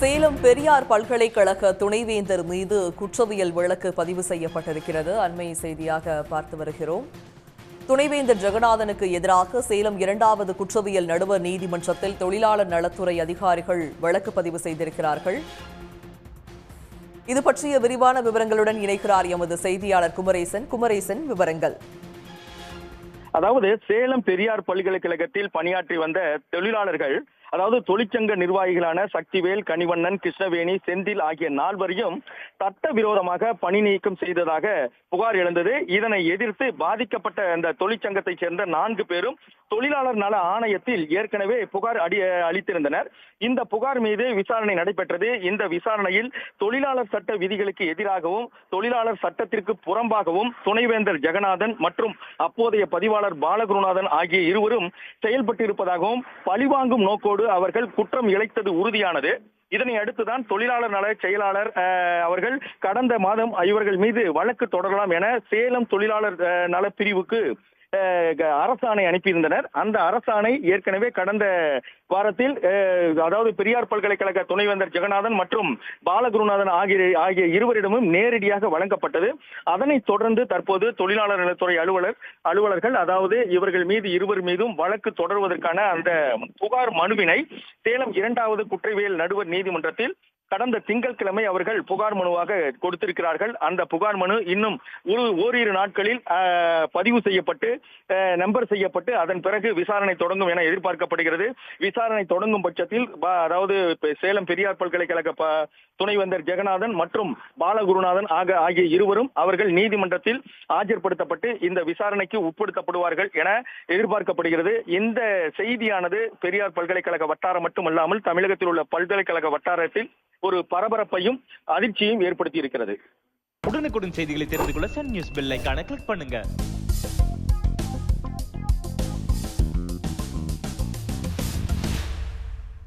சேலம் பெரியார் பல்கலைக்கழக துணைவேந்தர் மீது குற்றவியல் வழக்கு பதிவு செய்யப்பட்டிருக்கிறது. அண்மை செய்தியாக பார்த்து வருகிறோம். துணைவேந்தர் ஜெகநாதனுக்கு எதிராக சேலம் 2வது குற்றவியல் நடுவர் நீதிமன்றத்தில் தொழிலாளர் நலத்துறை அதிகாரிகள் வழக்கு பதிவு செய்திருக்கிறார்கள். இது பற்றிய விரிவான விவரங்களுடன் இணைக்கிறார் எமது செய்தியாளர் குமரேசன். குமரேசன், விவரங்கள். அதாவது சேலம் பெரியார் பல்கலைக்கழகத்தில் பணியாற்றி வந்த தொழிலாளர்கள், அதாவது தொழிற்சங்க நிர்வாகிகளான சக்திவேல், கனிவண்ணன், கிருஷ்ணவேணி, செந்தில் ஆகிய 4வரையும் சட்டவிரோதமாக பணி நீக்கம் செய்ததாக புகார் எழுந்தது. இதனை எதிர்த்து பாதிக்கப்பட்ட அந்த தொழிற்சங்கத்தைச் சேர்ந்த 4 பேரும் தொழிலாளர் நல ஆணையத்தில் ஏற்கனவே புகார் அளித்திருந்தனர். இந்த புகார் மீது விசாரணை நடைபெற்றது. இந்த விசாரணையில் தொழிலாளர் சட்ட விதிகளுக்கு எதிராகவும் தொழிலாளர் சட்டத்திற்கு புறம்பாகவும் துணைவேந்தர் ஜெகநாதன் மற்றும் அப்போதைய பதிவாளர் பாலகுருநாதன் ஆகிய இருவரும் செயல்பட்டிருப்பதாகவும் பழிவாங்கும் நோக்கோடு அவர்கள் குற்றம் இழைத்தது உறுதியானது. இதனை அடுத்துதான் தொழிலாளர் நல செயலாளர் அவர்கள் கடந்த மாதம் இவர்கள் மீது வழக்கு தொடரலாம் என சேலம் தொழிலாளர் நல பிரிவுக்கு அரசாணை அனுப்பியிருந்தனர். அந்த அரசாணை ஏற்கனவே கடந்த வாரத்தில் அதாவது பெரியார் பல்கலைக்கழக துணைவேந்தர் ஜெகநாதன் மற்றும் பாலகுருநாதன் ஆகிய இருவரிடமும் நேரடியாக வழங்கப்பட்டது. அதனைத் தொடர்ந்து தற்போது தொழிலாளர் நலத்துறை அலுவலர்கள் அதாவது இவர்கள் மீது இருவர் மீதும் வழக்கு தொடர்வதற்கான அந்த புகார் மனுவினை சேலம் 2வது குற்றவியல் நடுவர் நீதிமன்றத்தில் கடந்த திங்கட்கிழமை அவர்கள் புகார் மனுவாக கொடுத்திருக்கிறார்கள். அந்த புகார் மனு இன்னும் ஓரிரு நாட்களில் பதிவு செய்யப்பட்டு நம்பர் செய்யப்பட்டு அதன் பிறகு விசாரணை தொடங்கும் என எதிர்பார்க்கப்படுகிறது. விசாரணை தொடங்கும் பட்சத்தில் அதாவது சேலம் பெரியார் பல்கலைக்கழக துணைவேந்தர் ஜெகநாதன் மற்றும் பாலகுருநாதன் ஆகிய இருவரும் அவர்கள் நீதிமன்றத்தில் ஆஜர்படுத்தப்பட்டு இந்த விசாரணைக்கு உட்படுத்தப்படுவார்கள் என எதிர்பார்க்கப்படுகிறது. இந்த செய்தியானது பெரியார் பல்கலைக்கழக வட்டாரம் மட்டுமல்லாமல் தமிழகத்தில் உள்ள பல்கலைக்கழக வட்டாரத்தில் ஒரு பரபரப்பையும் அதிர்ச்சியையும் ஏற்படுத்தி இருக்கிறது. உடனுக்குடன் செய்திகளை தெரிந்து கொள்ள சன் நியூஸ் பெல் ஐகானை கிளிக் பண்ணுங்க.